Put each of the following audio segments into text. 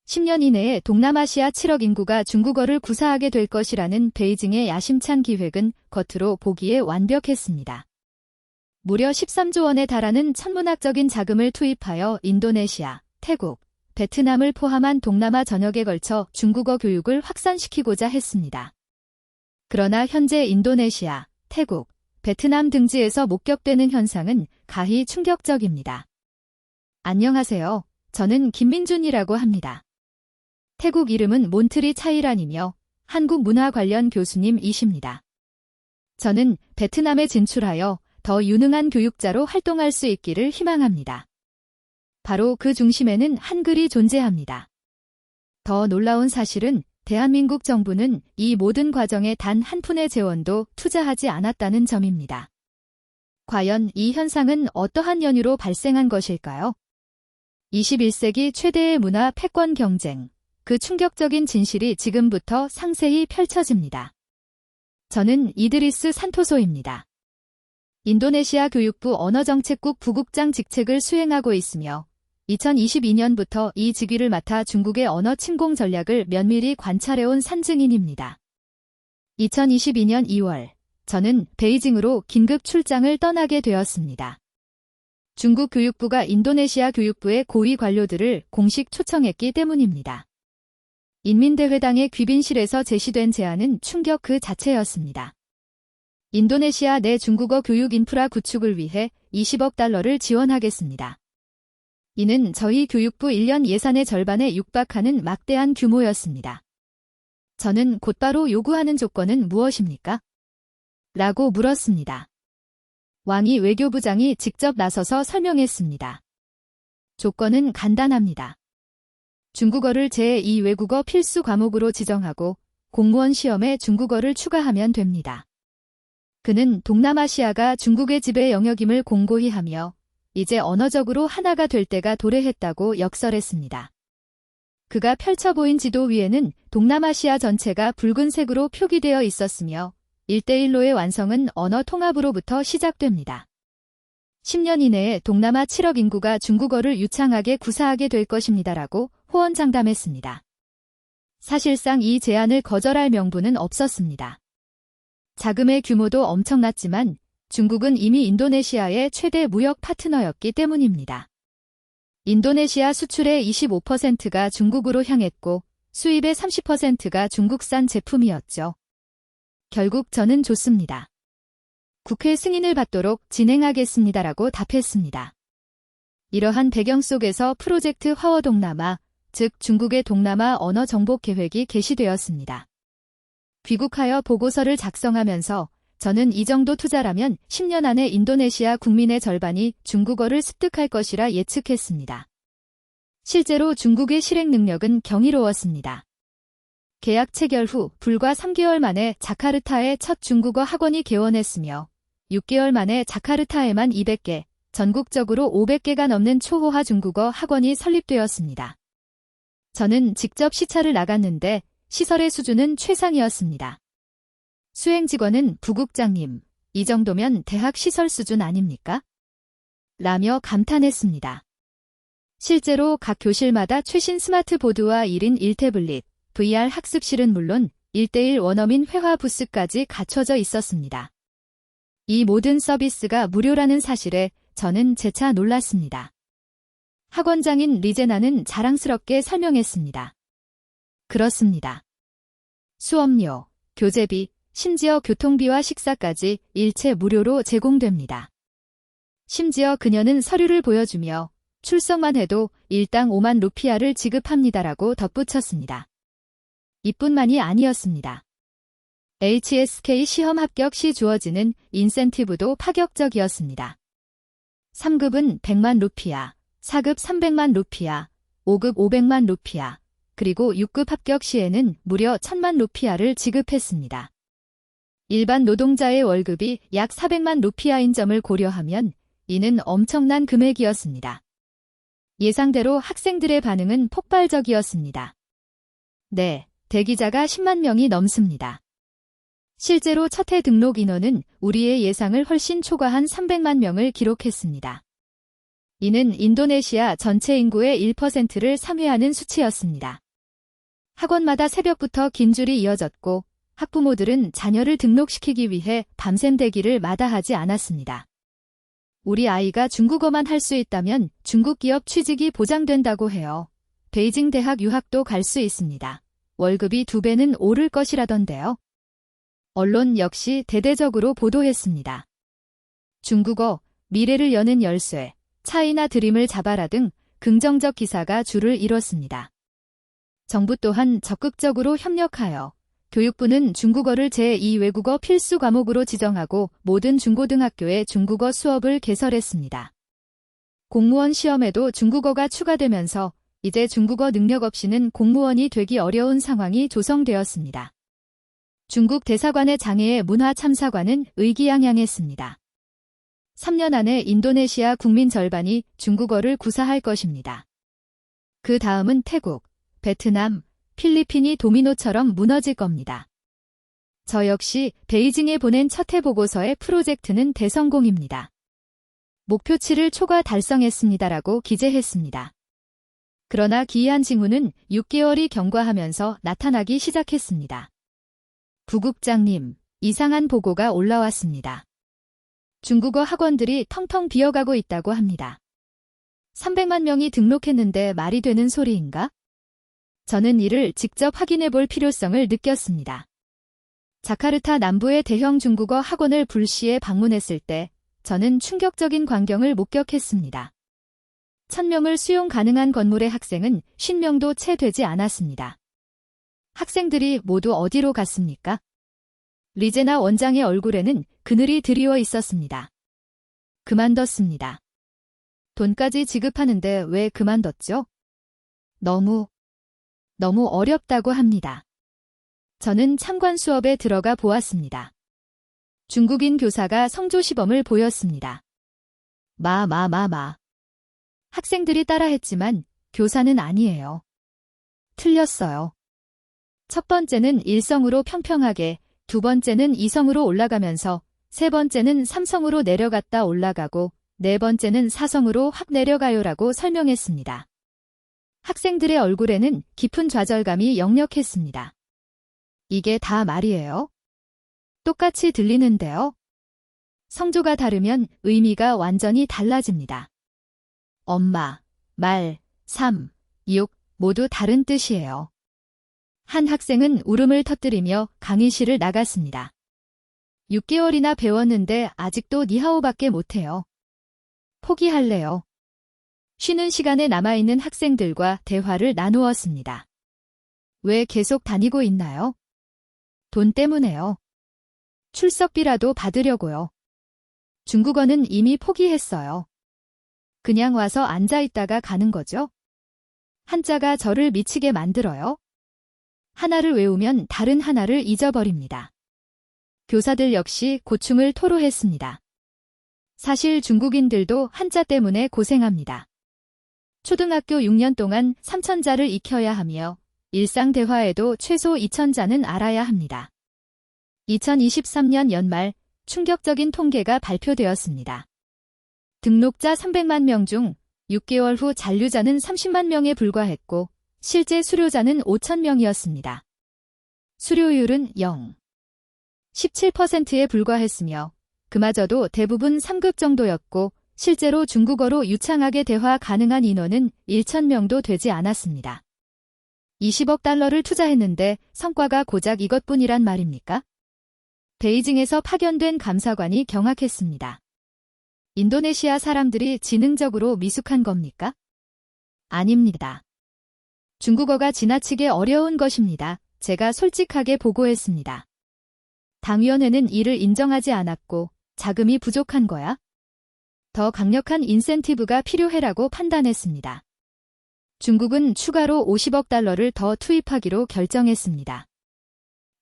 10년 이내에 동남아시아 7억 인구가 중국어를 구사하게 될 것이라는 베이징의 야심찬 기획은 겉으로 보기에 완벽했습니다. 무려 13조 원에 달하는 천문학적인 자금을 투입하여 인도네시아, 태국, 베트남을 포함한 동남아 전역에 걸쳐 중국어 교육을 확산시키고자 했습니다. 그러나 현재 인도네시아, 태국, 베트남 등지에서 목격되는 현상은 가히 충격적입니다. 안녕하세요. 저는 김민준이라고 합니다. 태국 이름은 몬트리 차이란이며 한국 문화 관련 교수님이십니다. 저는 베트남에 진출하여 더 유능한 교육자로 활동할 수 있기를 희망합니다. 바로 그 중심에는 한글이 존재합니다. 더 놀라운 사실은 대한민국 정부는 이 모든 과정에 단 한 푼의 재원도 투자하지 않았다는 점입니다. 과연 이 현상은 어떠한 연유로 발생한 것일까요? 21세기 최대의 문화 패권 경쟁, 그 충격적인 진실이 지금부터 상세히 펼쳐집니다. 저는 이드리스 산토소입니다. 인도네시아 교육부 언어정책국 부국장 직책을 수행하고 있으며 2022년부터 이 직위를 맡아 중국의 언어 침공 전략을 면밀히 관찰해온 산증인입니다. 2022년 2월, 저는 베이징으로 긴급 출장을 떠나게 되었습니다. 중국 교육부가 인도네시아 교육부의 고위 관료들을 공식 초청했기 때문입니다. 인민대회당의 귀빈실에서 제시된 제안은 충격 그 자체였습니다. 인도네시아 내 중국어 교육 인프라 구축을 위해 20억 달러를 지원하겠습니다. 이는 저희 교육부 1년 예산의 절반에 육박하는 막대한 규모였습니다. 저는 곧바로 요구하는 조건은 무엇입니까? 라고 물었습니다. 왕이 외교부장이 직접 나서서 설명했습니다. 조건은 간단합니다. 중국어를 제2 외국어 필수 과목으로 지정하고 공무원 시험에 중국어를 추가하면 됩니다. 그는 동남아시아가 중국의 지배 영역임을 공고히 하며 이제 언어적으로 하나가 될 때가 도래했다고 역설했습니다. 그가 펼쳐 보인 지도 위에는 동남아시아 전체가 붉은색으로 표기되어 있었으며 1대1로의 완성은 언어 통합으로부터 시작됩니다. 10년 이내에 동남아 7억 인구가 중국어를 유창하게 구사하게 될 것입니다라고 호언장담했습니다. 사실상 이 제안을 거절할 명분은 없었습니다. 자금의 규모도 엄청났지만 중국은 이미 인도네시아의 최대 무역 파트너였기 때문입니다. 인도네시아 수출의 25%가 중국으로 향했고 수입의 30%가 중국산 제품이었죠. 결국 저는 좋습니다. 국회 승인을 받도록 진행하겠습니다라고 답했습니다. 이러한 배경 속에서 프로젝트 화어동남아, 즉 중국의 동남아 언어 정복 계획이 개시되었습니다. 귀국하여 보고서를 작성하면서 저는 이 정도 투자라면 10년 안에 인도네시아 국민의 절반이 중국어를 습득할 것이라 예측했습니다. 실제로 중국의 실행 능력은 경이로웠습니다. 계약 체결 후 불과 3개월 만에 자카르타에 첫 중국어 학원이 개원했으며 6개월 만에 자카르타에만 200개, 전국적으로 500개가 넘는 초호화 중국어 학원이 설립되었습니다. 저는 직접 시찰을 나갔는데 시설의 수준은 최상이었습니다. 수행 직원은 부국장님, 이 정도면 대학 시설 수준 아닙니까? 라며 감탄했습니다. 실제로 각 교실마다 최신 스마트보드와 1인 1태블릿, VR 학습실은 물론 1대1 원어민 회화 부스까지 갖춰져 있었습니다. 이 모든 서비스가 무료라는 사실에 저는 재차 놀랐습니다. 학원장인 리제나는 자랑스럽게 설명했습니다. 그렇습니다. 수업료, 교재비, 심지어 교통비와 식사까지 일체 무료로 제공됩니다. 심지어 그녀는 서류를 보여주며 출석만 해도 일당 5만 루피아를 지급합니다라고 덧붙였습니다. 이뿐만이 아니었습니다. HSK 시험 합격 시 주어지는 인센티브도 파격적이었습니다. 3급은 100만 루피아, 4급 300만 루피아, 5급 500만 루피아, 그리고 6급 합격 시에는 무려 1000만 루피아를 지급했습니다. 일반 노동자의 월급이 약 400만 루피아인 점을 고려하면 이는 엄청난 금액이었습니다. 예상대로 학생들의 반응은 폭발적이었습니다. 네, 대기자가 10만 명이 넘습니다. 실제로 첫 해 등록 인원은 우리의 예상을 훨씬 초과한 300만 명을 기록했습니다. 이는 인도네시아 전체 인구의 1%를 상회하는 수치였습니다. 학원마다 새벽부터 긴 줄이 이어졌고 학부모들은 자녀를 등록시키기 위해 밤샘 대기를 마다하지 않았습니다. 우리 아이가 중국어만 할 수 있다면 중국 기업 취직이 보장된다고 해요. 베이징 대학 유학도 갈 수 있습니다. 월급이 2배는 오를 것이라던데요. 언론 역시 대대적으로 보도했습니다. 중국어, 미래를 여는 열쇠, 차이나 드림을 잡아라 등 긍정적 기사가 줄을 이뤘습니다. 정부 또한 적극적으로 협력하여 교육부는 중국어를 제2외국어 필수 과목으로 지정하고 모든 중고등학교에 중국어 수업을 개설했습니다. 공무원 시험에도 중국어가 추가되면서 이제 중국어 능력 없이는 공무원이 되기 어려운 상황이 조성되었습니다. 중국 대사관의 장애의 문화참사관은 의기양양했습니다. 3년 안에 인도네시아 국민 절반이 중국어를 구사할 것입니다. 그 다음은 태국, 베트남, 필리핀이 도미노처럼 무너질 겁니다. 저 역시 베이징에 보낸 첫 해 보고서의 프로젝트는 대성공입니다. 목표치를 초과 달성했습니다라고 기재했습니다. 그러나 기이한 징후는 6개월이 경과하면서 나타나기 시작했습니다. 부국장님, 이상한 보고가 올라왔습니다. 중국어 학원들이 텅텅 비어가고 있다고 합니다. 300만 명이 등록했는데 말이 되는 소리인가? 저는 이를 직접 확인해 볼 필요성을 느꼈습니다. 자카르타 남부의 대형 중국어 학원을 불시에 방문했을 때 저는 충격적인 광경을 목격했습니다. 1000명을 수용 가능한 건물의 학생은 50명도 채 되지 않았습니다. 학생들이 모두 어디로 갔습니까? 리제나 원장의 얼굴에는 그늘이 드리워 있었습니다. 그만뒀습니다. 돈까지 지급하는데 왜 그만뒀죠? 너무 어렵다고 합니다. 저는 참관 수업에 들어가 보았습니다. 중국인 교사가 성조시범을 보였습니다. 학생들이 따라했지만 교사는 아니에요. 틀렸어요. 첫 번째는 1성으로 평평하게, 두 번째는 2성으로 올라가면서 세 번째는 3성으로 내려갔다 올라가고 네 번째는 4성으로 확 내려가요라고 설명했습니다. 학생들의 얼굴에는 깊은 좌절감이 역력했습니다. 이게 다 말이에요? 똑같이 들리는데요? 성조가 다르면 의미가 완전히 달라집니다. 엄마, 말, 3, 6 모두 다른 뜻이에요. 한 학생은 울음을 터뜨리며 강의실을 나갔습니다. 6개월이나 배웠는데 아직도 니하오밖에 못해요. 포기할래요. 쉬는 시간에 남아있는 학생들과 대화를 나누었습니다. 왜 계속 다니고 있나요? 돈 때문에요. 출석비라도 받으려고요. 중국어는 이미 포기했어요. 그냥 와서 앉아있다가 가는 거죠? 한자가 저를 미치게 만들어요. 하나를 외우면 다른 하나를 잊어버립니다. 교사들 역시 고충을 토로했습니다. 사실 중국인들도 한자 때문에 고생합니다. 초등학교 6년 동안 3000자를 익혀야 하며 일상 대화에도 최소 2000자는 알아야 합니다. 2023년 연말 충격적인 통계가 발표되었습니다. 등록자 300만 명 중 6개월 후 잔류자는 30만 명에 불과했고 실제 수료자는 5,000명이었습니다. 수료율은 17%에 불과했으며 그마저도 대부분 3급 정도였고 실제로 중국어로 유창하게 대화 가능한 인원은 1,000명도 되지 않았습니다. 20억 달러를 투자했는데 성과가 고작 이것뿐이란 말입니까? 베이징에서 파견된 감사관이 경악했습니다. 인도네시아 사람들이 지능적으로 미숙한 겁니까? 아닙니다. 중국어가 지나치게 어려운 것입니다. 제가 솔직하게 보고했습니다. 당위원회는 이를 인정하지 않았고 자금이 부족한 거야? 더 강력한 인센티브가 필요해라고 판단했습니다. 중국은 추가로 50억 달러를 더 투입하기로 결정했습니다.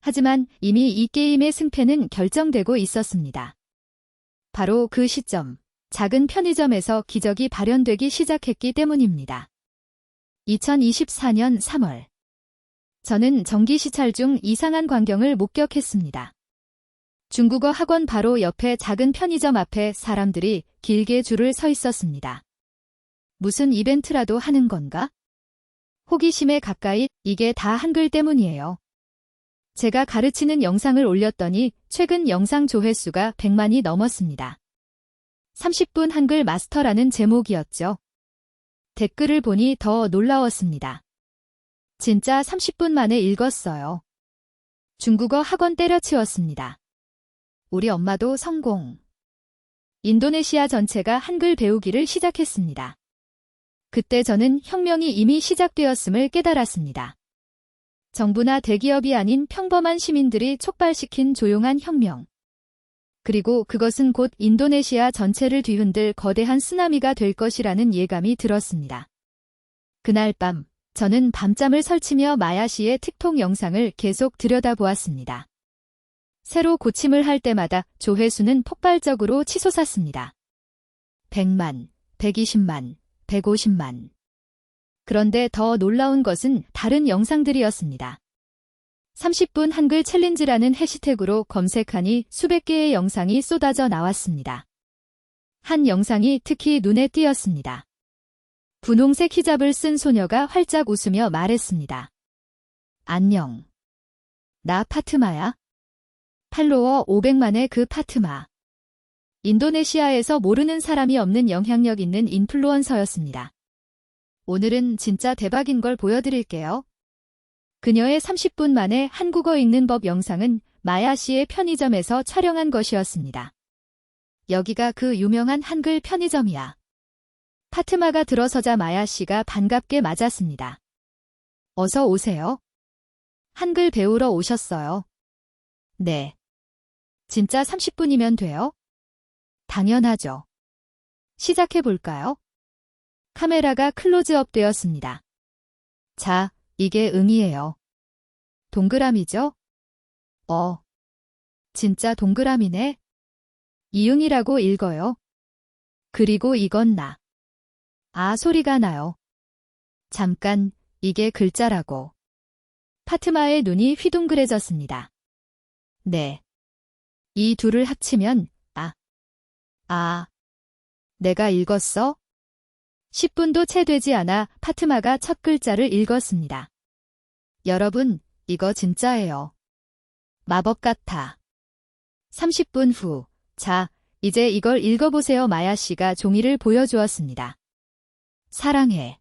하지만 이미 이 게임의 승패는 결정되고 있었습니다. 바로 그 시점, 작은 편의점에서 기적이 발현되기 시작했기 때문입니다. 2024년 3월. 저는 전기시찰 중 이상한 광경을 목격했습니다. 중국어 학원 바로 옆에 작은 편의점 앞에 사람들이 길게 줄을 서 있었습니다. 무슨 이벤트라도 하는 건가? 호기심에 가까이 이게 다 한글 때문이에요. 제가 가르치는 영상을 올렸더니 최근 영상 조회수가 100만이 넘었습니다. 30분 한글 마스터라는 제목이었죠. 댓글을 보니 더 놀라웠습니다. 진짜 30분 만에 읽었어요. 중국어 학원 때려치웠습니다. 우리 엄마도 성공. 인도네시아 전체가 한글 배우기를 시작했습니다. 그때 저는 혁명이 이미 시작되었음을 깨달았습니다. 정부나 대기업이 아닌 평범한 시민들이 촉발시킨 조용한 혁명. 그리고 그것은 곧 인도네시아 전체를 뒤흔들 거대한 쓰나미가 될 것이라는 예감이 들었습니다. 그날 밤, 저는 밤잠을 설치며 마야 씨의 틱톡 영상을 계속 들여다보았습니다. 새로 고침을 할 때마다 조회수는 폭발적으로 치솟았습니다. 100만, 120만, 150만. 그런데 더 놀라운 것은 다른 영상들이었습니다. 30분 한글 챌린지라는 해시태그로 검색하니 수백 개의 영상이 쏟아져 나왔습니다. 한 영상이 특히 눈에 띄었습니다. 분홍색 히잡을 쓴 소녀가 활짝 웃으며 말했습니다. 안녕. 나 파트마야. 팔로워 500만의 그 파트마. 인도네시아에서 모르는 사람이 없는 영향력 있는 인플루언서였습니다. 오늘은 진짜 대박인 걸 보여드릴게요. 그녀의 30분 만에 한국어 읽는 법 영상은 마야 씨의 편의점에서 촬영한 것이었습니다. 여기가 그 유명한 한글 편의점이야. 파트마가 들어서자 마야 씨가 반갑게 맞았습니다. 어서 오세요. 한글 배우러 오셨어요. 네. 진짜 30분이면 돼요? 당연하죠. 시작해볼까요? 카메라가 클로즈업 되었습니다. 자, 이게 응이에요. 동그라미죠? 진짜 동그라미네? 이응이라고 읽어요. 그리고 이건 나. 아, 소리가 나요. 잠깐, 이게 글자라고. 파트마의 눈이 휘둥그레졌습니다. 네. 이 둘을 합치면 내가 읽었어? 10분도 채 되지 않아 파트마가 첫 글자를 읽었습니다. 여러분, 이거 진짜예요. 마법 같아. 30분 후, 자, 이제 이걸 읽어보세요. 마야 씨가 종이를 보여주었습니다. 사랑해.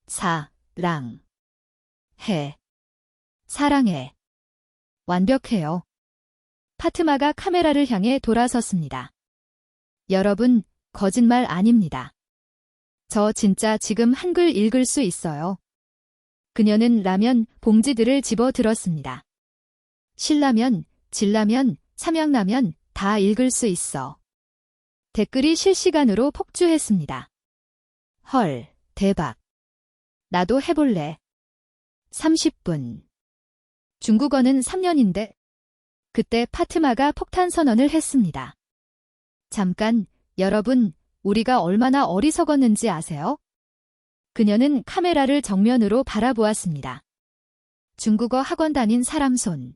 사랑해. 사랑해. 완벽해요. 파트마가 카메라를 향해 돌아섰습니다. 여러분, 거짓말 아닙니다. 저 진짜 지금 한글 읽을 수 있어요. 그녀는 라면 봉지들을 집어 들었습니다. 신라면, 진라면, 삼양라면 다 읽을 수 있어. 댓글이 실시간으로 폭주했습니다. 헐, 대박. 나도 해볼래. 30분. 중국어는 3년인데 그때 파트마가 폭탄 선언을 했습니다. 잠깐, 여러분, 우리가 얼마나 어리석었는지 아세요? 그녀는 카메라를 정면으로 바라보았습니다. 중국어 학원 다닌 사람 손.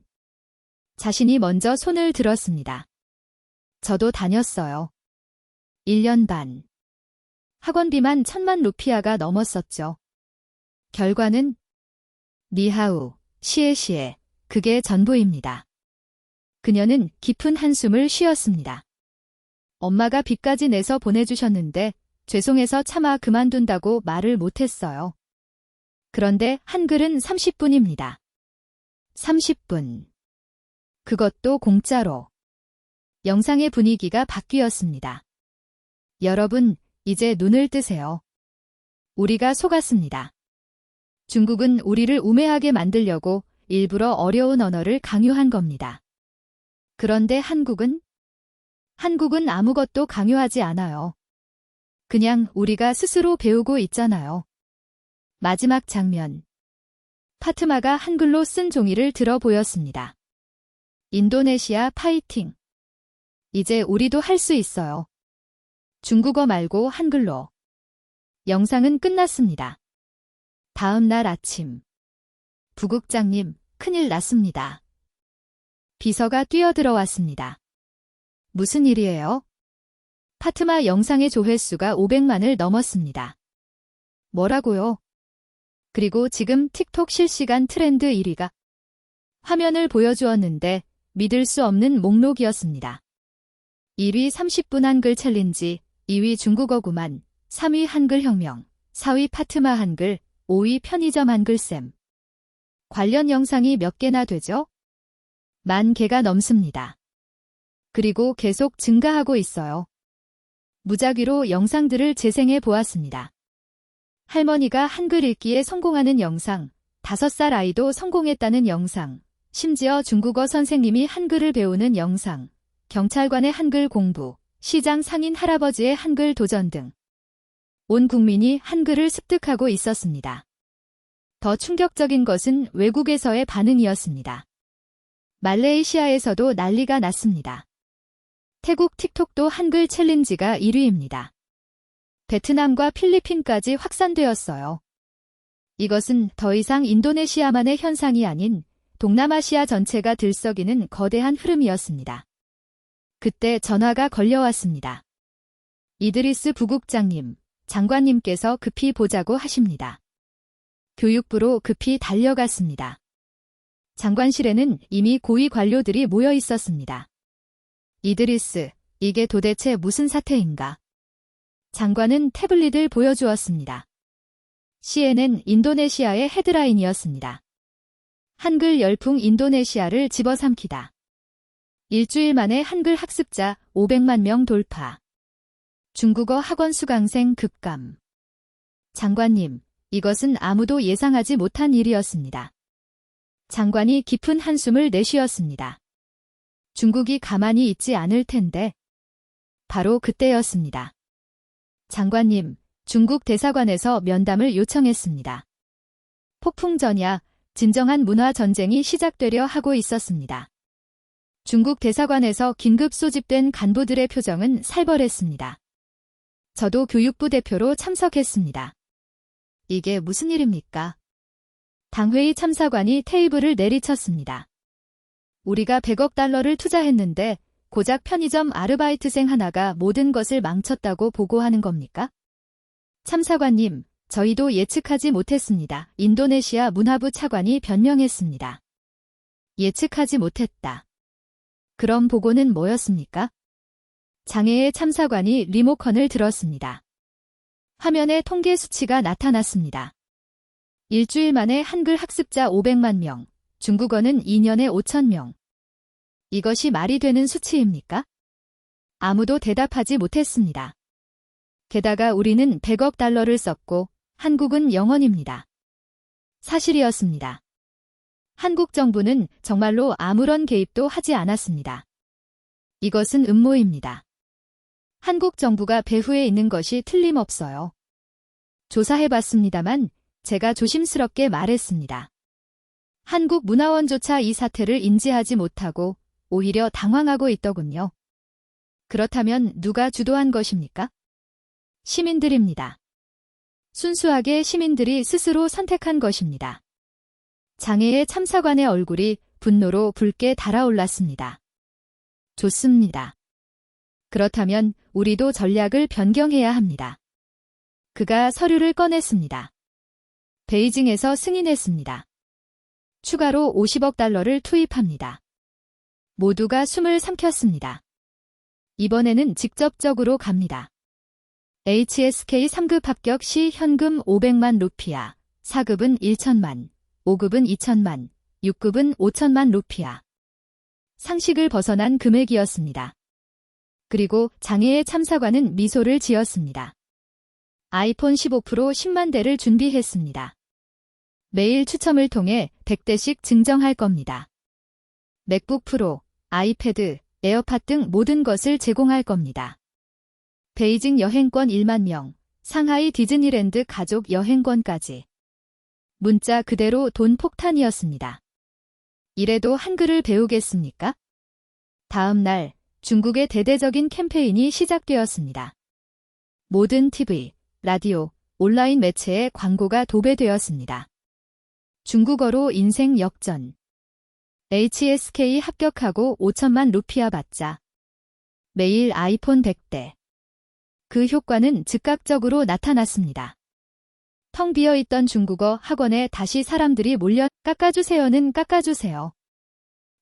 자신이 먼저 손을 들었습니다. 저도 다녔어요. 1년 반. 학원비만 1000만 루피아가 넘었었죠. 결과는 니하우, 시에시에, 그게 전부입니다. 그녀는 깊은 한숨을 쉬었습니다. 엄마가 빚까지 내서 보내주셨는데 죄송해서 차마 그만둔다고 말을 못했어요. 그런데 한글은 30분입니다. 30분. 그것도 공짜로. 영상의 분위기가 바뀌었습니다. 여러분, 이제 눈을 뜨세요. 우리가 속았습니다. 중국은 우리를 우매하게 만들려고 일부러 어려운 언어를 강요한 겁니다. 그런데 한국은 아무것도 강요하지 않아요. 그냥 우리가 스스로 배우고 있잖아요. 마지막 장면. 파트마가 한글로 쓴 종이를 들어 보였습니다. 인도네시아 파이팅. 이제 우리도 할 수 있어요. 중국어 말고 한글로. 영상은 끝났습니다. 다음 날 아침. 부국장님, 큰일 났습니다. 비서가 뛰어들어왔습니다. 무슨 일이에요? 파트마 영상의 조회수가 500만을 넘었습니다. 뭐라고요? 그리고 지금 틱톡 실시간 트렌드 1위가 화면을 보여주었는데 믿을 수 없는 목록이었습니다. 1위 30분 한글 챌린지, 2위 중국어구만, 3위 한글혁명, 4위 파트마 한글, 5위 편의점 한글쌤. 관련 영상이 몇 개나 되죠? 10,000개가 넘습니다. 그리고 계속 증가하고 있어요. 무작위로 영상들을 재생해 보았습니다. 할머니가 한글 읽기에 성공하는 영상, 5살 아이도 성공했다는 영상, 심지어 중국어 선생님이 한글을 배우는 영상, 경찰관의 한글 공부, 시장 상인 할아버지의 한글 도전 등 온 국민이 한글을 습득하고 있었습니다. 더 충격적인 것은 외국에서의 반응이었습니다. 말레이시아에서도 난리가 났습니다. 태국 틱톡도 한글 챌린지가 1위입니다. 베트남과 필리핀까지 확산되었어요. 이것은 더 이상 인도네시아만의 현상이 아닌 동남아시아 전체가 들썩이는 거대한 흐름이었습니다. 그때 전화가 걸려왔습니다. 이드리스 부국장님, 장관님께서 급히 보자고 하십니다. 교육부로 급히 달려갔습니다. 장관실에는 이미 고위 관료들이 모여 있었습니다. 이드리스, 이게 도대체 무슨 사태인가? 장관은 태블릿을 보여주었습니다. CNN 인도네시아의 헤드라인이었습니다. 한글 열풍 인도네시아를 집어삼키다. 일주일 만에 한글 학습자 500만 명 돌파. 중국어 학원 수강생 급감. 장관님, 이것은 아무도 예상하지 못한 일이었습니다. 장관이 깊은 한숨을 내쉬었습니다. 중국이 가만히 있지 않을 텐데. 바로 그때였습니다. 장관님, 중국 대사관에서 면담을 요청했습니다. 폭풍전야, 진정한 문화 전쟁이 시작되려 하고 있었습니다. 중국 대사관에서 긴급 소집된 간부들의 표정은 살벌했습니다. 저도 교육부 대표로 참석했습니다. 이게 무슨 일입니까? 당회의 참사관이 테이블을 내리쳤습니다. 우리가 100억 달러를 투자했는데 고작 편의점 아르바이트생 하나가 모든 것을 망쳤다고 보고하는 겁니까? 참사관님, 저희도 예측하지 못했습니다. 인도네시아 문화부 차관이 변명했습니다. 예측하지 못했다. 그럼 보고는 뭐였습니까? 장애의 참사관이 리모컨을 들었습니다. 화면에 통계 수치가 나타났습니다. 일주일 만에 한글 학습자 500만 명, 중국어는 2년에 5,000명. 이것이 말이 되는 수치입니까? 아무도 대답하지 못했습니다. 게다가 우리는 100억 달러를 썼고 한국은 0원입니다. 사실이었습니다. 한국 정부는 정말로 아무런 개입도 하지 않았습니다. 이것은 음모입니다. 한국 정부가 배후에 있는 것이 틀림없어요. 조사해봤습니다만 제가 조심스럽게 말했습니다. 한국 문화원조차 이 사태를 인지하지 못하고 오히려 당황하고 있더군요. 그렇다면 누가 주도한 것입니까? 시민들입니다. 순수하게 시민들이 스스로 선택한 것입니다. 장애의 참사관의 얼굴이 분노로 붉게 달아올랐습니다. 좋습니다. 그렇다면 우리도 전략을 변경해야 합니다. 그가 서류를 꺼냈습니다. 베이징에서 승인했습니다. 추가로 50억 달러를 투입합니다. 모두가 숨을 삼켰습니다. 이번에는 직접적으로 갑니다. HSK 3급 합격 시 현금 500만 루피아, 4급은 1천만, 5급은 2천만, 6급은 5천만 루피아. 상식을 벗어난 금액이었습니다. 그리고 장애의 참사관은 미소를 지었습니다. 아이폰 15 프로 10만 대를 준비했습니다. 매일 추첨을 통해 100대씩 증정할 겁니다. 맥북 프로, 아이패드, 에어팟 등 모든 것을 제공할 겁니다. 베이징 여행권 1만 명, 상하이 디즈니랜드 가족 여행권까지. 문자 그대로 돈 폭탄이었습니다. 이래도 한글을 배우겠습니까? 다음 날 중국의 대대적인 캠페인이 시작되었습니다. 모든 TV, 라디오, 온라인 매체에 광고가 도배되었습니다. 중국어로 인생 역전. HSK 합격하고 5천만 루피아 받자. 매일 아이폰 100대. 그 효과는 즉각적으로 나타났습니다. 텅 비어있던 중국어 학원에 다시 사람들이 몰려 깎아주세요는 깎아주세요.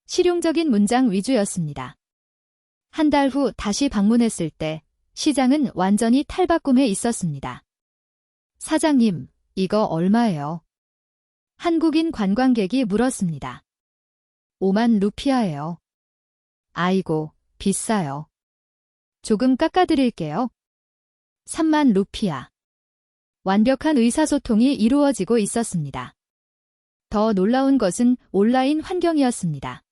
실용적인 문장 위주였습니다. 한 달 후 다시 방문했을 때 시장은 완전히 탈바꿈해 있었습니다. 사장님, 이거 얼마예요? 한국인 관광객이 물었습니다. 5만 루피아예요. 아이고, 비싸요. 조금 깎아드릴게요. 3만 루피아. 완벽한 의사소통이 이루어지고 있었습니다. 더 놀라운 것은 온라인 환경이었습니다.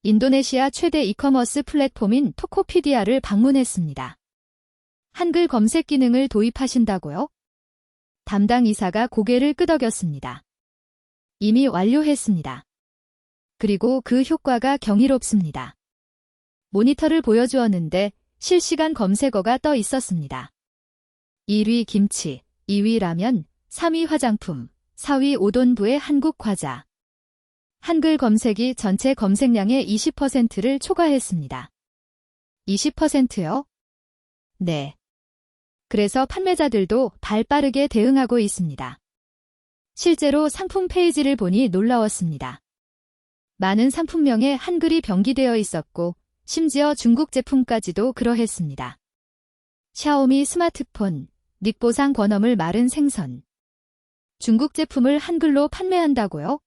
인도네시아 최대 이커머스 플랫폼인 토코피디아를 방문했습니다. 한글 검색 기능을 도입하신다고요? 담당 이사가 고개를 끄덕였습니다. 이미 완료했습니다. 그리고 그 효과가 경이롭습니다. 모니터를 보여주었는데 실시간 검색어가 떠 있었습니다. 1위 김치, 2위 라면, 3위 화장품, 4위 오돈부의 한국 과자. 한글 검색이 전체 검색량의 20%를 초과했습니다. 20%요? 네. 그래서 판매자들도 발빠르게 대응하고 있습니다. 실제로 상품 페이지를 보니 놀라웠습니다. 많은 상품명에 한글이 병기되어 있었고 심지어 중국 제품까지도 그러했습니다. 샤오미 스마트폰, 닉보상 권어물 마른 생선. 중국 제품을 한글로 판매한다고요?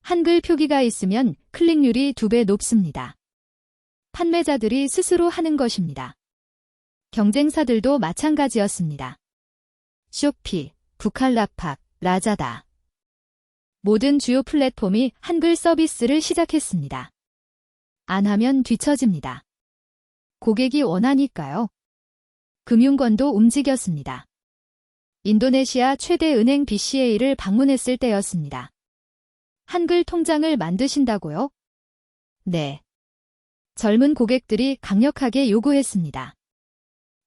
한글 표기가 있으면 클릭률이 2배 높습니다. 판매자들이 스스로 하는 것입니다. 경쟁사들도 마찬가지였습니다. 쇼피, 부칼라팍, 라자다. 모든 주요 플랫폼이 한글 서비스를 시작했습니다. 안 하면 뒤처집니다. 고객이 원하니까요. 금융권도 움직였습니다. 인도네시아 최대 은행 BCA를 방문했을 때였습니다. 한글 통장을 만드신다고요? 네. 젊은 고객들이 강력하게 요구했습니다.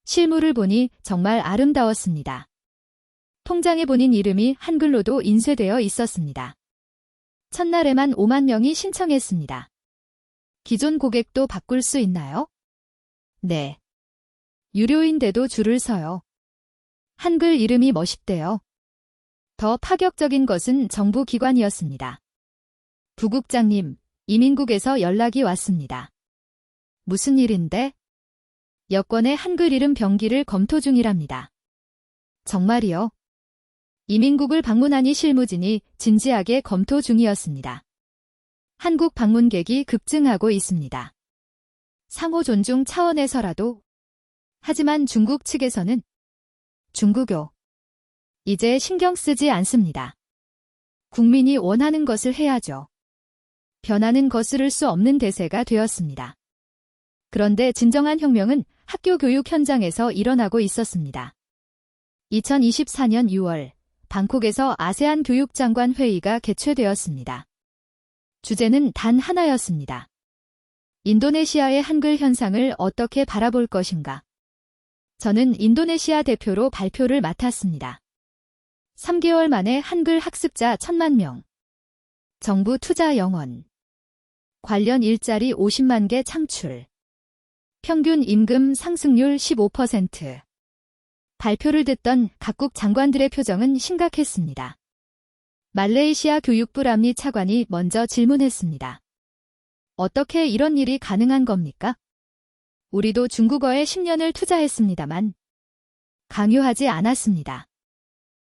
실물을 보니 정말 아름다웠습니다. 통장에 본인 이름이 한글로도 인쇄되어 있었습니다. 첫날에만 5만 명이 신청했습니다. 기존 고객도 바꿀 수 있나요? 네. 유료인데도 줄을 서요. 한글 이름이 멋있대요. 더 파격적인 것은 정부 기관이었습니다. 부국장님, 이민국에서 연락이 왔습니다. 무슨 일인데? 여권의 한글 이름 병기를 검토 중이랍니다. 정말이요? 이민국을 방문하니 실무진이 진지하게 검토 중이었습니다. 한국 방문객이 급증하고 있습니다. 상호 존중 차원에서라도. 하지만 중국 측에서는 중국요. 이제 신경 쓰지 않습니다. 국민이 원하는 것을 해야죠. 변화는 거스를 수 없는 대세가 되었습니다. 그런데 진정한 혁명은 학교 교육 현장에서 일어나고 있었습니다. 2024년 6월 방콕에서 아세안 교육장관 회의가 개최되었습니다. 주제는 단 하나였습니다. 인도네시아의 한글 현상을 어떻게 바라볼 것인가? 저는 인도네시아 대표로 발표를 맡았습니다. 3개월 만에 한글 학습자 1,000만 명. 정부 투자 영원. 관련 일자리 50만 개 창출. 평균 임금 상승률 15%. 발표를 듣던 각국 장관들의 표정은 심각했습니다. 말레이시아 교육부 람리 차관이 먼저 질문했습니다. 어떻게 이런 일이 가능한 겁니까? 우리도 중국어에 10년을 투자했습니다만 강요하지 않았습니다.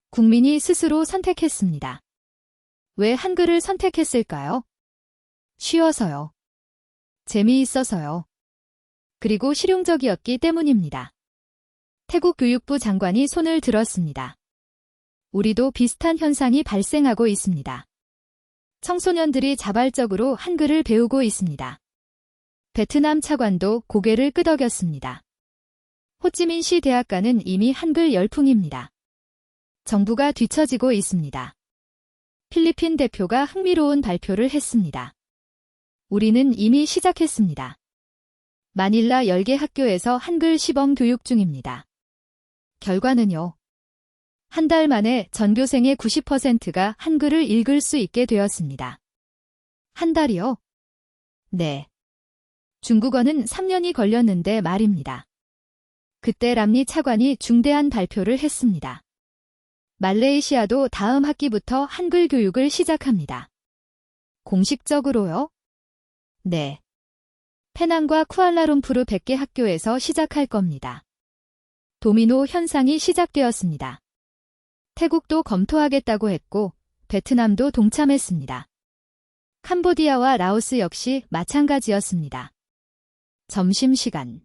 국민이 스스로 선택했습니다. 왜 한글을 선택했을까요? 쉬워서요. 재미있어서요. 그리고 실용적이었기 때문입니다. 태국 교육부 장관이 손을 들었습니다. 우리도 비슷한 현상이 발생하고 있습니다. 청소년들이 자발적으로 한글을 배우고 있습니다. 베트남 차관도 고개를 끄덕였습니다. 호찌민시 대학가는 이미 한글 열풍입니다. 정부가 뒤처지고 있습니다. 필리핀 대표가 흥미로운 발표를 했습니다. 우리는 이미 시작했습니다. 마닐라 10개 학교에서 한글 시범 교육 중입니다. 결과는요. 한 달 만에 전교생의 90%가 한글을 읽을 수 있게 되었습니다. 한 달이요? 네. 중국어는 3년이 걸렸는데 말입니다. 그때 람리 차관이 중대한 발표를 했습니다. 말레이시아도 다음 학기부터 한글 교육을 시작합니다. 공식적으로요? 네. 페낭과 쿠알라룸푸르 100개 학교에서 시작할 겁니다. 도미노 현상이 시작되었습니다. 태국도 검토하겠다고 했고 베트남도 동참했습니다. 캄보디아와 라오스 역시 마찬가지였습니다. 점심시간.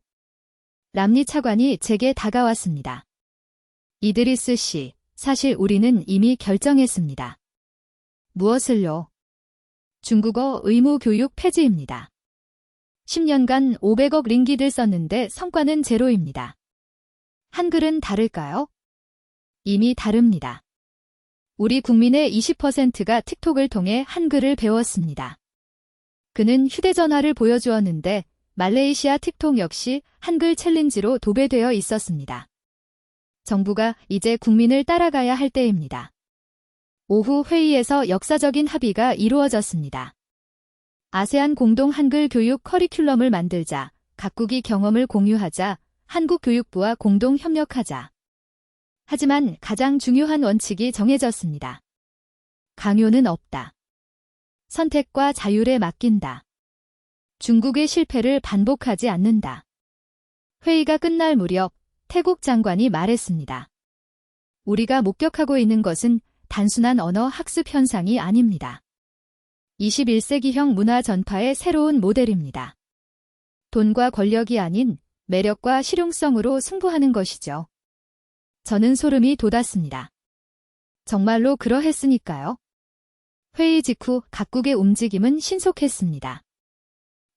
람니 차관이 제게 다가왔습니다. 이드리스 씨, 사실 우리는 이미 결정했습니다. 무엇을요? 중국어 의무 교육 폐지입니다. 10년간 500억 링기를 썼는데 성과는 제로입니다. 한글은 다를까요? 이미 다릅니다. 우리 국민의 20%가 틱톡을 통해 한글을 배웠습니다. 그는 휴대전화를 보여주었는데 말레이시아 틱톡 역시 한글 챌린지로 도배되어 있었습니다. 정부가 이제 국민을 따라가야 할 때입니다. 오후 회의에서 역사적인 합의가 이루어졌습니다. 아세안 공동 한글 교육 커리큘럼을 만들자, 각국이 경험을 공유하자, 한국 교육부와 공동 협력하자. 하지만 가장 중요한 원칙이 정해졌습니다. 강요는 없다. 선택과 자율에 맡긴다. 중국의 실패를 반복하지 않는다. 회의가 끝날 무렵 태국 장관이 말했습니다. 우리가 목격하고 있는 것은 단순한 언어 학습 현상이 아닙니다. 21세기형 문화 전파의 새로운 모델입니다. 돈과 권력이 아닌 매력과 실용성으로 승부하는 것이죠. 저는 소름이 돋았습니다. 정말로 그러했으니까요. 회의 직후 각국의 움직임은 신속했습니다.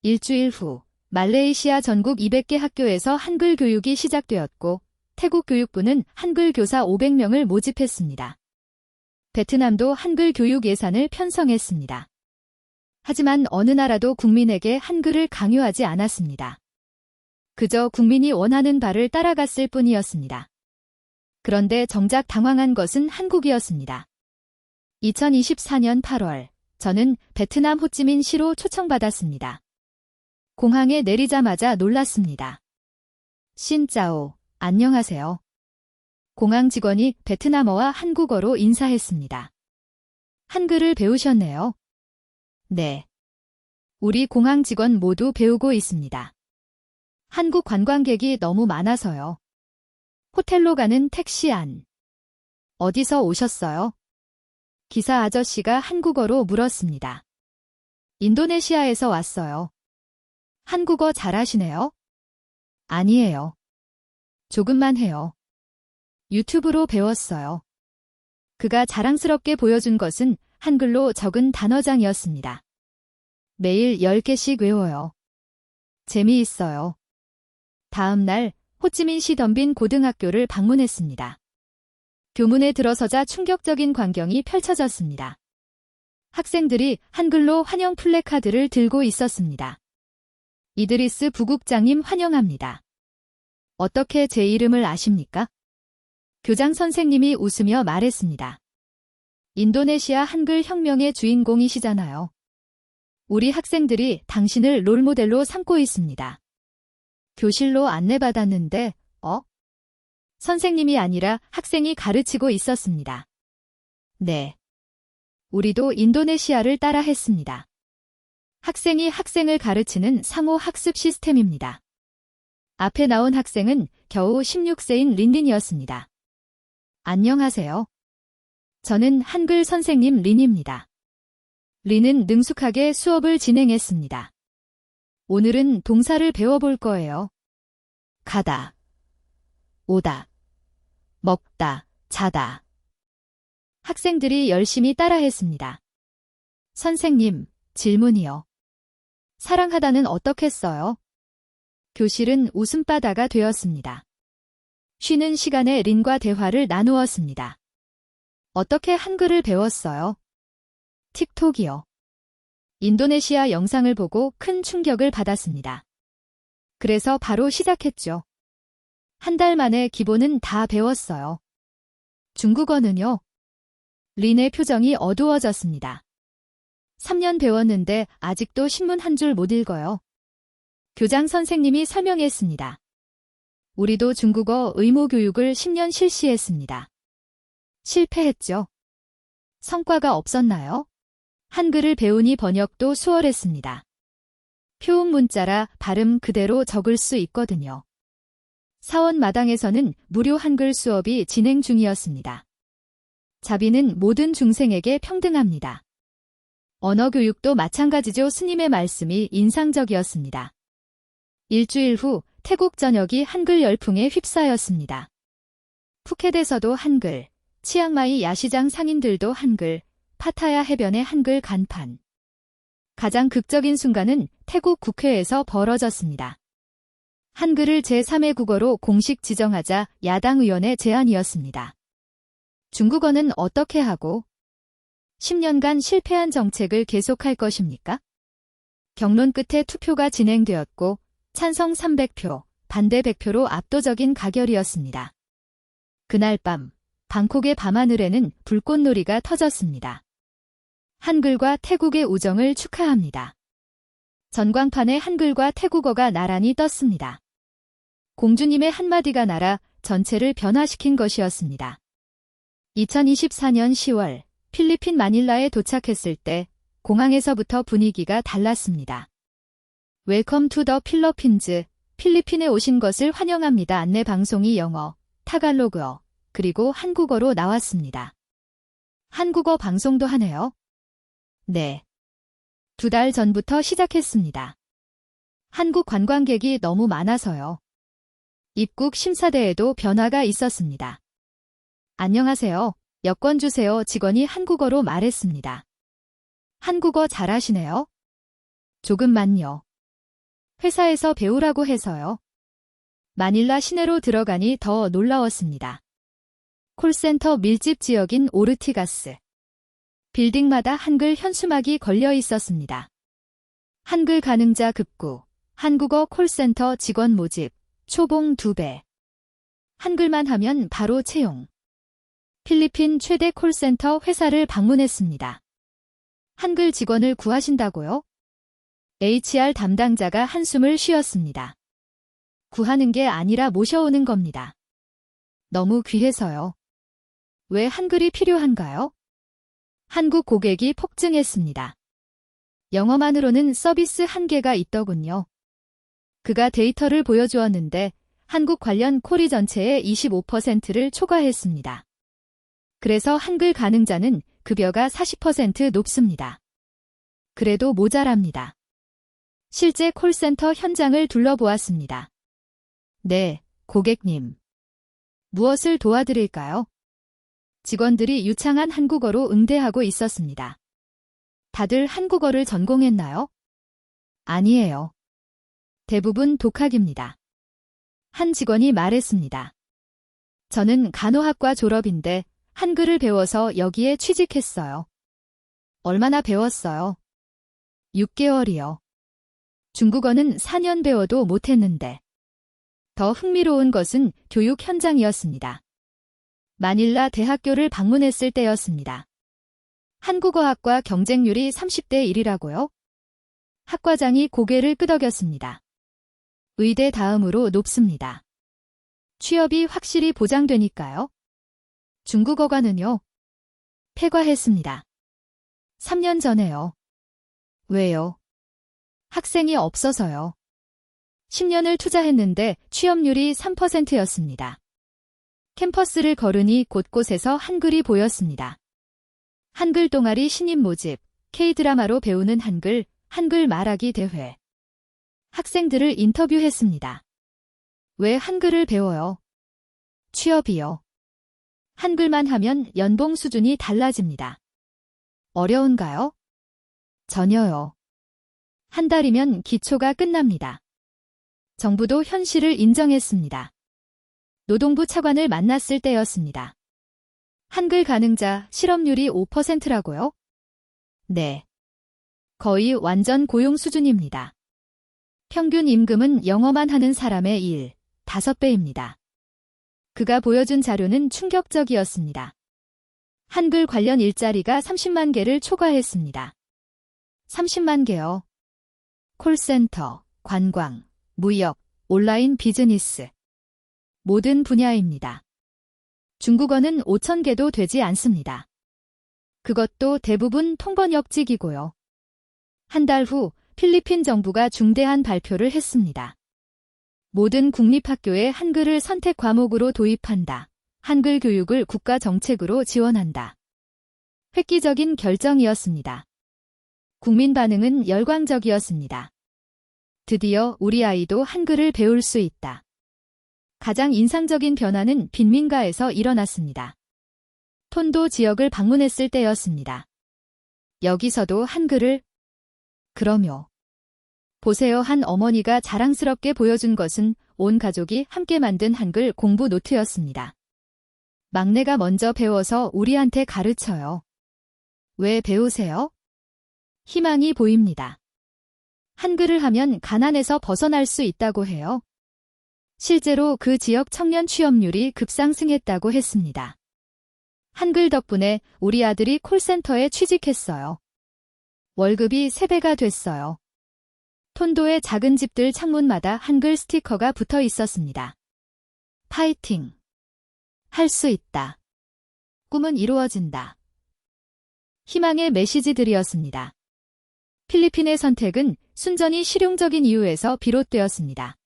일주일 후 말레이시아 전국 200개 학교에서 한글 교육이 시작되었고 태국 교육부는 한글 교사 500명을 모집했습니다. 베트남도 한글 교육 예산을 편성했습니다. 하지만 어느 나라도 국민에게 한글을 강요하지 않았습니다. 그저 국민이 원하는 바를 따라갔을 뿐이었습니다. 그런데 정작 당황한 것은 한국이었습니다. 2024년 8월, 저는 베트남 호찌민시로 초청받았습니다. 공항에 내리자마자 놀랐습니다. 신짜오, 안녕하세요. 공항 직원이 베트남어와 한국어로 인사했습니다. 한글을 배우셨네요. 네. 우리 공항 직원 모두 배우고 있습니다. 한국 관광객이 너무 많아서요. 호텔로 가는 택시 안. 어디서 오셨어요? 기사 아저씨가 한국어로 물었습니다. 인도네시아에서 왔어요. 한국어 잘하시네요? 아니에요. 조금만 해요. 유튜브로 배웠어요. 그가 자랑스럽게 보여준 것은 한글로 적은 단어장이었습니다. 매일 10개씩 외워요. 재미있어요. 다음 날 호찌민시 덤빈 고등학교를 방문했습니다. 교문에 들어서자 충격적인 광경이 펼쳐졌습니다. 학생들이 한글로 환영 플래카드를 들고 있었습니다. 이드리스 부국장님 환영합니다. 어떻게 제 이름을 아십니까? 교장 선생님이 웃으며 말했습니다. 인도네시아 한글 혁명의 주인공이시잖아요. 우리 학생들이 당신을 롤모델로 삼고 있습니다. 교실로 안내받았는데, 선생님이 아니라 학생이 가르치고 있었습니다. 네. 우리도 인도네시아를 따라 했습니다. 학생이 학생을 가르치는 상호 학습 시스템입니다. 앞에 나온 학생은 겨우 16세인 린린이었습니다. 안녕하세요. 저는 한글 선생님 린입니다. 린은 능숙하게 수업을 진행했습니다. 오늘은 동사를 배워볼 거예요. 가다, 오다, 먹다, 자다. 학생들이 열심히 따라했습니다. 선생님, 질문이요. 사랑하다는 어떻게 써요? 교실은 웃음바다가 되었습니다. 쉬는 시간에 린과 대화를 나누었습니다. 어떻게 한글을 배웠어요? 틱톡이요. 인도네시아 영상을 보고 큰 충격을 받았습니다. 그래서 바로 시작했죠. 한 달 만에 기본은 다 배웠어요. 중국어는요? 린의 표정이 어두워졌습니다. 3년 배웠는데 아직도 신문 한 줄 못 읽어요. 교장 선생님이 설명했습니다. 우리도 중국어 의무 교육을 10년 실시했습니다. 실패했죠. 성과가 없었나요? 한글을 배우니 번역도 수월했습니다. 표음 문자라 발음 그대로 적을 수 있거든요. 사원마당에서는 무료 한글 수업이 진행 중이었습니다. 자비는 모든 중생에게 평등합니다. 언어교육도 마찬가지죠. 스님의 말씀이 인상적이었습니다. 일주일 후 태국 전역이 한글 열풍에 휩싸였습니다. 푸켓에서도 한글, 치앙마이 야시장 상인들도 한글, 파타야 해변의 한글 간판. 가장 극적인 순간은 태국 국회에서 벌어졌습니다. 한글을 제3의 국어로 공식 지정하자 야당 의원의 제안이었습니다. 중국어는 어떻게 하고 10년간 실패한 정책을 계속할 것입니까? 경론 끝에 투표가 진행되었고 찬성 300표, 반대 100표로 압도적인 가결이었습니다. 그날 밤 방콕의 밤하늘에는 불꽃놀이가 터졌습니다. 한글과 태국의 우정을 축하합니다. 전광판에 한글과 태국어가 나란히 떴습니다. 공주님의 한마디가 날아 전체를 변화시킨 것이었습니다. 2024년 10월 필리핀 마닐라에 도착했을 때 공항에서부터 분위기가 달랐습니다. 웰컴 투 더 필리핀즈, 필리핀에 오신 것을 환영합니다. 안내 방송이 영어, 타갈로그어, 그리고 한국어로 나왔습니다. 한국어 방송도 하네요. 네. 2달 전부터 시작했습니다. 한국 관광객이 너무 많아서요. 입국 심사대에도 변화가 있었습니다. 안녕하세요. 여권 주세요. 직원이 한국어로 말했습니다. 한국어 잘하시네요. 조금만요. 회사에서 배우라고 해서요. 마닐라 시내로 들어가니 더 놀라웠습니다. 콜센터 밀집 지역인 오르티가스. 빌딩마다 한글 현수막이 걸려 있었습니다. 한글 가능자 급구, 한국어 콜센터 직원 모집, 초봉 2배. 한글만 하면 바로 채용. 필리핀 최대 콜센터 회사를 방문했습니다. 한글 직원을 구하신다고요? HR 담당자가 한숨을 쉬었습니다. 구하는 게 아니라 모셔오는 겁니다. 너무 귀해서요. 왜 한글이 필요한가요? 한국 고객이 폭증했습니다. 영어만으로는 서비스 한계가 있더군요. 그가 데이터를 보여주었는데 한국 관련 콜이 전체의 25%를 초과했습니다. 그래서 한글 가능자는 급여가 40% 높습니다. 그래도 모자랍니다. 실제 콜센터 현장을 둘러보았습니다. 네, 고객님. 무엇을 도와드릴까요? 직원들이 유창한 한국어로 응대하고 있었습니다. 다들 한국어를 전공했나요? 아니에요. 대부분 독학입니다. 한 직원이 말했습니다. 저는 간호학과 졸업인데 한글을 배워서 여기에 취직했어요. 얼마나 배웠어요? 6개월이요. 중국어는 4년 배워도 못했는데. 더 흥미로운 것은 교육 현장이었습니다. 마닐라 대학교를 방문했을 때였습니다. 한국어학과 경쟁률이 30대 1이라고요? 학과장이 고개를 끄덕였습니다. 의대 다음으로 높습니다. 취업이 확실히 보장되니까요. 중국어과는요? 폐과했습니다. 3년 전에요. 왜요? 학생이 없어서요. 10년을 투자했는데 취업률이 3%였습니다. 캠퍼스를 걸으니 곳곳에서 한글이 보였습니다. 한글 동아리 신입 모집, K드라마로 배우는 한글, 한글 말하기 대회. 학생들을 인터뷰했습니다. 왜 한글을 배워요? 취업이요. 한글만 하면 연봉 수준이 달라집니다. 어려운가요? 전혀요. 한 달이면 기초가 끝납니다. 정부도 현실을 인정했습니다. 노동부 차관을 만났을 때였습니다. 한글 가능자 실업률이 5%라고요? 네. 거의 완전 고용 수준입니다. 평균 임금은 영어만 하는 사람의 5배입니다. 그가 보여준 자료는 충격적이었습니다. 한글 관련 일자리가 30만 개를 초과했습니다. 30만 개요. 콜센터, 관광, 무역, 온라인 비즈니스. 모든 분야입니다. 중국어는 5,000개도 되지 않습니다. 그것도 대부분 통번역직이고요. 한 달 후 필리핀 정부가 중대한 발표를 했습니다. 모든 국립학교에 한글을 선택 과목으로 도입한다. 한글 교육을 국가 정책으로 지원한다. 획기적인 결정이었습니다. 국민 반응은 열광적이었습니다. 드디어 우리 아이도 한글을 배울 수 있다. 가장 인상적인 변화는 빈민가에서 일어났습니다. 톤도 지역을 방문했을 때였습니다. 여기서도 한글을? 그럼요. 보세요. 한 어머니가 자랑스럽게 보여준 것은 온 가족이 함께 만든 한글 공부 노트였습니다. 막내가 먼저 배워서 우리한테 가르쳐요. 왜 배우세요? 희망이 보입니다. 한글을 하면 가난에서 벗어날 수 있다고 해요. 실제로 그 지역 청년 취업률이 급상승했다고 했습니다. 한글 덕분에 우리 아들이 콜센터에 취직했어요. 월급이 3배가 됐어요. 톤도의 작은 집들 창문마다 한글 스티커가 붙어 있었습니다. 파이팅! 할 수 있다. 꿈은 이루어진다. 희망의 메시지들이었습니다. 필리핀의 선택은 순전히 실용적인 이유에서 비롯되었습니다.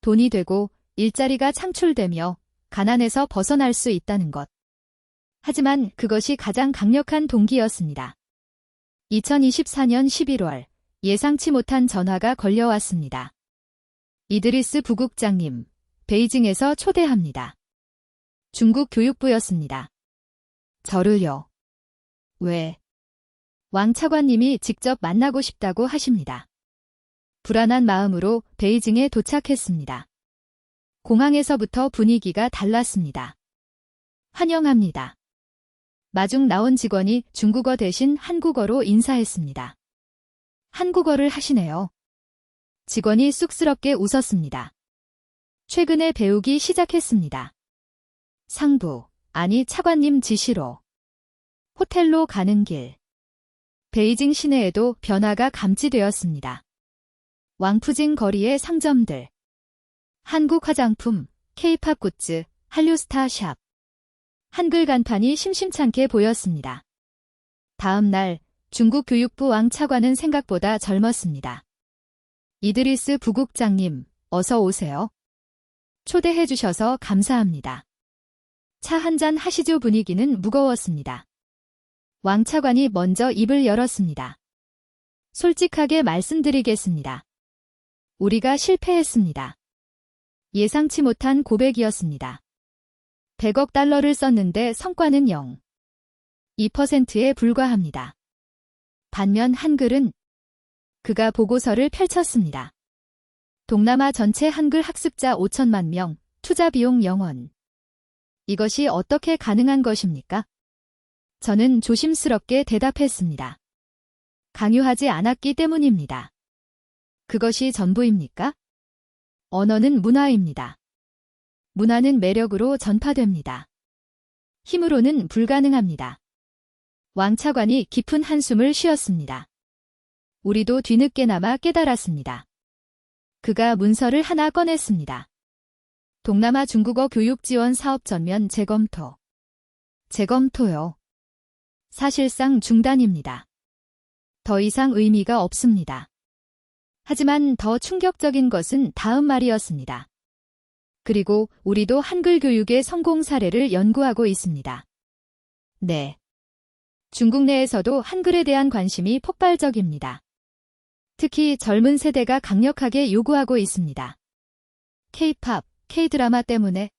돈이 되고 일자리가 창출되며 가난에서 벗어날 수 있다는 것. 하지만 그것이 가장 강력한 동기였습니다. 2024년 11월 예상치 못한 전화가 걸려왔습니다. 이드리스 부국장님, 베이징에서 초대합니다. 중국 교육부였습니다. 저를요. 왜? 왕 차관님이 직접 만나고 싶다고 하십니다. 불안한 마음으로 베이징에 도착했습니다. 공항에서부터 분위기가 달랐습니다. 환영합니다. 마중 나온 직원이 중국어 대신 한국어로 인사했습니다. 한국어를 하시네요. 직원이 쑥스럽게 웃었습니다. 최근에 배우기 시작했습니다. 상부, 아니 차관님 지시로. 호텔로 가는 길. 베이징 시내에도 변화가 감지되었습니다. 왕푸진 거리의 상점들. 한국 화장품, K-팝 굿즈, 한류스타 샵. 한글 간판이 심심찮게 보였습니다. 다음 날 중국 교육부 왕 차관은 생각보다 젊었습니다. 이드리스 부국장님, 어서 오세요. 초대해 주셔서 감사합니다. 차 한잔 하시죠. 분위기는 무거웠습니다. 왕 차관이 먼저 입을 열었습니다. 솔직하게 말씀드리겠습니다. 우리가 실패했습니다. 예상치 못한 고백이었습니다. 100억 달러를 썼는데 성과는 0. 2%에 불과합니다. 반면 한글은 그가 보고서를 펼쳤습니다. 동남아 전체 한글 학습자 5천만 명, 투자 비용 0원. 이것이 어떻게 가능한 것입니까? 저는 조심스럽게 대답했습니다. 강요하지 않았기 때문입니다. 그것이 전부입니까? 언어는 문화입니다. 문화는 매력으로 전파됩니다. 힘으로는 불가능합니다. 왕 차관이 깊은 한숨을 쉬었습니다. 우리도 뒤늦게나마 깨달았습니다. 그가 문서를 하나 꺼냈습니다. 동남아 중국어 교육 지원 사업 전면 재검토. 재검토요. 사실상 중단입니다. 더 이상 의미가 없습니다. 하지만 더 충격적인 것은 다음 말이었습니다. 그리고 우리도 한글 교육의 성공 사례를 연구하고 있습니다. 네. 중국 내에서도 한글에 대한 관심이 폭발적입니다. 특히 젊은 세대가 강력하게 요구하고 있습니다. K-팝, K-드라마 때문에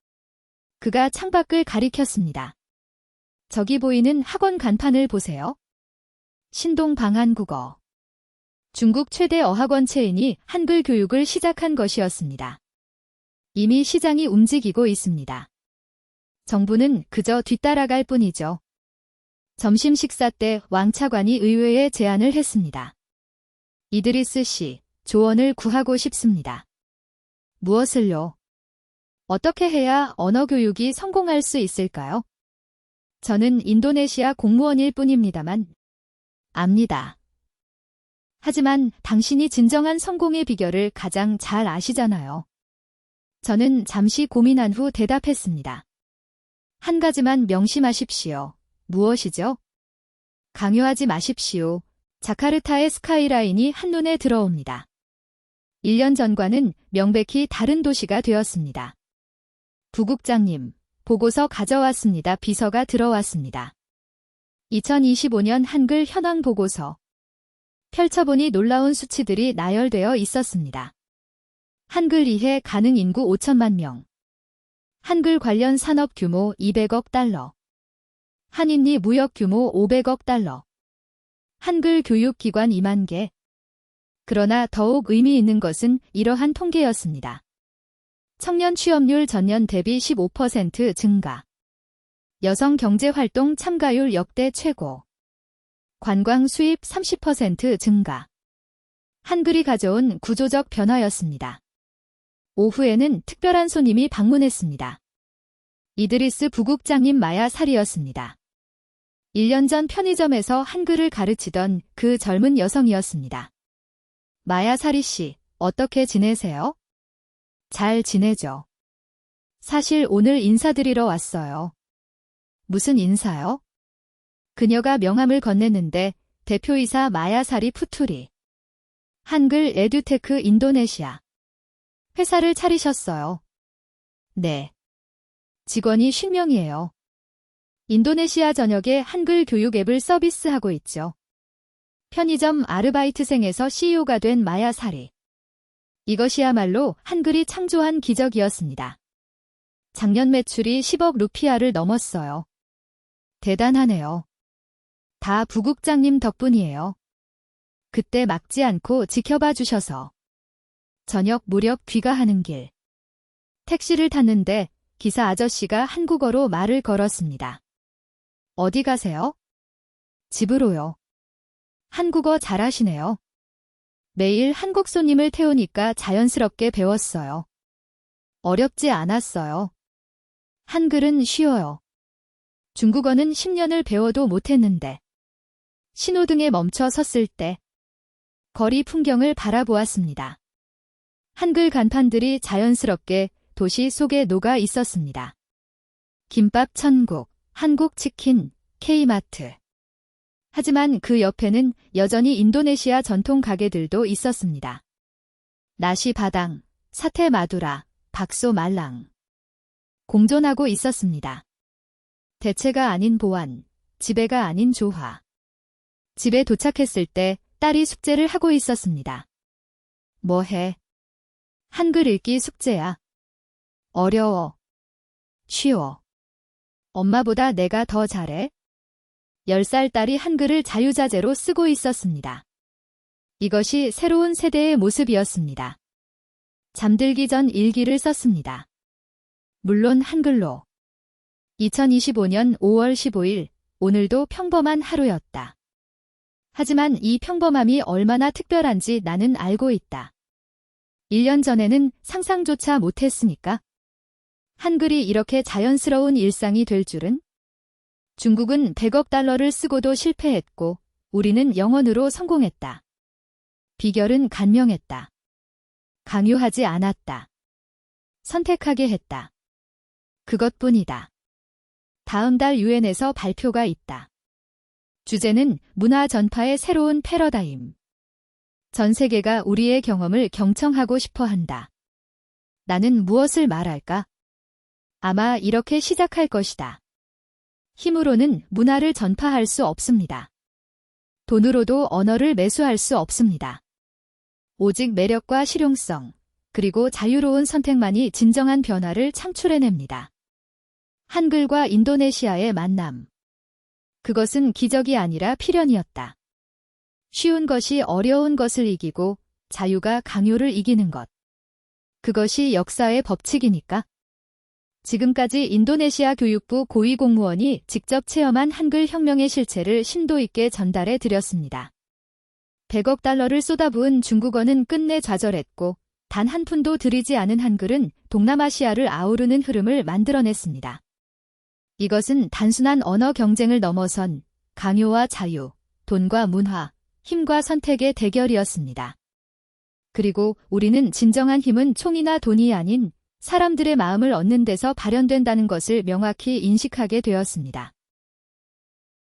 그가 창밖을 가리켰습니다. 저기 보이는 학원 간판을 보세요. 신동 방한국어. 중국 최대 어학원 체인이 한글 교육을 시작한 것이었습니다. 이미 시장이 움직이고 있습니다. 정부는 그저 뒤따라갈 뿐이죠. 점심 식사 때 왕 차관이 의회에 제안을 했습니다. 이드리스 씨, 조언을 구하고 싶습니다. 무엇을요? 어떻게 해야 언어 교육이 성공할 수 있을까요? 저는 인도네시아 공무원일 뿐입니다만 압니다. 하지만 당신이 진정한 성공의 비결을 가장 잘 아시잖아요. 저는 잠시 고민한 후 대답했습니다. 한 가지만 명심하십시오. 무엇이죠? 강요하지 마십시오. 자카르타의 스카이라인이 한눈에 들어옵니다. 1년 전과는 명백히 다른 도시가 되었습니다. 부국장님, 보고서 가져왔습니다. 비서가 들어왔습니다. 2025년 한글 현황 보고서. 펼쳐보니 놀라운 수치들이 나열되어 있었습니다. 한글 이해 가능 인구 5천만 명. 한글 관련 산업 규모 200억 달러. 한인리 무역 규모 500억 달러. 한글 교육기관 2만 개. 그러나 더욱 의미 있는 것은 이러한 통계였습니다. 청년 취업률 전년 대비 15% 증가. 여성 경제활동 참가율 역대 최고. 관광 수입 30% 증가. 한글이 가져온 구조적 변화였습니다. 오후에는 특별한 손님이 방문했습니다. 이드리스 부국장님 마야살이었습니다. 1년 전 편의점에서 한글을 가르치던 그 젊은 여성이었습니다. 마야사리 씨, 어떻게 지내세요? 잘 지내죠. 사실 오늘 인사드리러 왔어요. 무슨 인사요? 그녀가 명함을 건넸는데 대표이사 마야사리 푸투리. 한글 에듀테크 인도네시아. 회사를 차리셨어요. 네. 직원이 50명이에요. 인도네시아 전역에 한글 교육 앱을 서비스하고 있죠. 편의점 아르바이트생에서 CEO가 된 마야사리. 이것이야말로 한글이 창조한 기적이었습니다. 작년 매출이 10억 루피아를 넘었어요. 대단하네요. 다 부국장님 덕분이에요. 그때 막지 않고 지켜봐 주셔서. 저녁 무렵 귀가하는 길. 택시를 탔는데 기사 아저씨가 한국어로 말을 걸었습니다. 어디 가세요? 집으로요. 한국어 잘하시네요. 매일 한국 손님을 태우니까 자연스럽게 배웠어요. 어렵지 않았어요. 한글은 쉬워요. 중국어는 10년을 배워도 못했는데. 신호등에 멈춰 섰을 때 거리 풍경을 바라보았습니다. 한글 간판들이 자연스럽게 도시 속에 녹아 있었습니다. 김밥 천국, 한국 치킨, K마트. 하지만 그 옆에는 여전히 인도네시아 전통 가게들도 있었습니다. 나시 바당, 사테 마두라, 박소 말랑. 공존하고 있었습니다. 대체가 아닌 보안, 지배가 아닌 조화. 집에 도착했을 때 딸이 숙제를 하고 있었습니다. 뭐 해? 한글 읽기 숙제야. 어려워. 쉬워. 엄마보다 내가 더 잘해? 10살 딸이 한글을 자유자재로 쓰고 있었습니다. 이것이 새로운 세대의 모습이었습니다. 잠들기 전 일기를 썼습니다. 물론 한글로. 2025년 5월 15일, 오늘도 평범한 하루였다. 하지만 이 평범함이 얼마나 특별한지 나는 알고 있다. 1년 전에는 상상조차 못했으니까. 한글이 이렇게 자연스러운 일상이 될 줄은? 중국은 100억 달러를 쓰고도 실패했고 우리는 영원으로 성공했다. 비결은 간명했다. 강요하지 않았다. 선택하게 했다. 그것뿐이다. 다음 달 유엔에서 발표가 있다. 주제는 문화 전파의 새로운 패러다임. 전 세계가 우리의 경험을 경청하고 싶어 한다. 나는 무엇을 말할까? 아마 이렇게 시작할 것이다. 힘으로는 문화를 전파할 수 없습니다. 돈으로도 언어를 매수할 수 없습니다. 오직 매력과 실용성, 그리고 자유로운 선택만이 진정한 변화를 창출해냅니다. 한글과 인도네시아의 만남. 그것은 기적이 아니라 필연이었다. 쉬운 것이 어려운 것을 이기고 자유가 강요를 이기는 것. 그것이 역사의 법칙이니까. 지금까지 인도네시아 교육부 고위공무원이 직접 체험한 한글 혁명의 실체를 심도 있게 전달해 드렸습니다. 100억 달러를 쏟아부은 중국어는 끝내 좌절했고 단 한 푼도 들이지 않은 한글은 동남아시아를 아우르는 흐름을 만들어냈습니다. 이것은 단순한 언어 경쟁을 넘어선 강요와 자유, 돈과 문화, 힘과 선택의 대결이었습니다. 그리고 우리는 진정한 힘은 총이나 돈이 아닌 사람들의 마음을 얻는 데서 발현된다는 것을 명확히 인식하게 되었습니다.